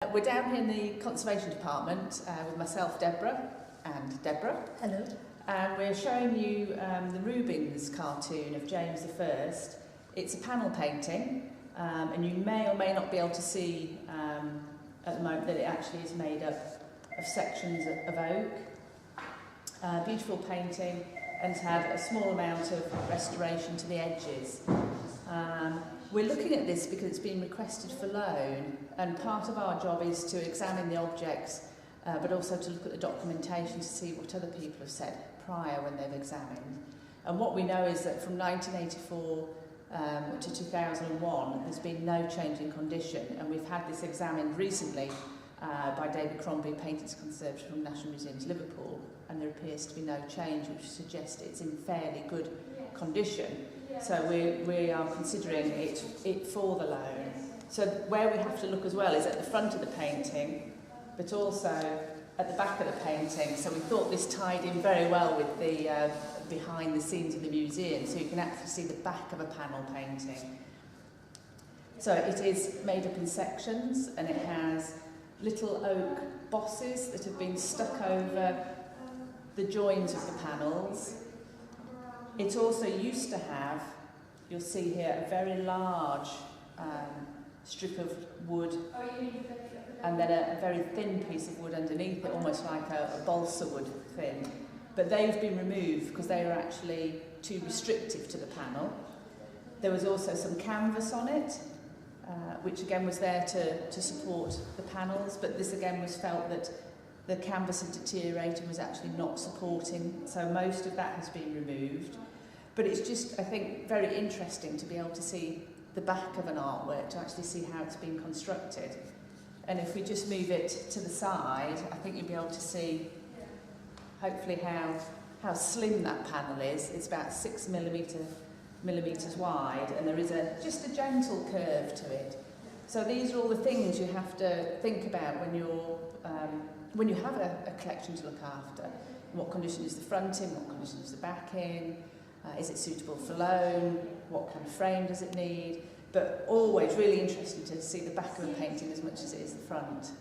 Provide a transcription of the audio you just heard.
We're down here in the Conservation Department with myself, Deborah, and Deborah. Hello. And we're showing you the Rubens cartoon of James I. It's a panel painting, and you may or may not be able to see at the moment that it actually is made up of sections of oak. Beautiful painting, and it's had a small amount of restoration to the edges. We're looking at this because it's been requested for loan, and part of our job is to examine the objects, but also to look at the documentation to see what other people have said prior when they've examined. And what we know is that from 1984 to 2001, there's been no change in condition, and we've had this examined recently by David Crombie, Painters Conservatory from National Museums Liverpool, and there appears to be no change, which suggests it's in fairly good condition. So we are considering it for the loan. So where we have to look as well is at the front of the painting, but also at the back of the painting. So we thought this tied in very well with the behind the scenes of the museum, so you can actually see the back of a panel painting. So it is made up in sections, and it has little oak bosses that have been stuck over the joins of the panels. It also used to have, you'll see here, a very large strip of wood, and then a very thin piece of wood underneath it, almost like a balsa wood thin. But they've been removed because they were actually too restrictive to the panel. There was also some canvas on it, which again was there to support the panels, but this again was felt that the canvas had deteriorated and was actually not supporting, so most of that has been removed. But it's just, I think, very interesting to be able to see the back of an artwork, to actually see how it's been constructed. And if we just move it to the side, I think you'll be able to see, hopefully, how slim that panel is. It's about 6 millimetres wide, and there is just a gentle curve to it. So these are all the things you have to think about when you have a collection to look after. What condition is the front in? What condition is the back in? Is it suitable for loan? What kind of frame does it need? But always really interesting to see the back of a painting as much as it is the front.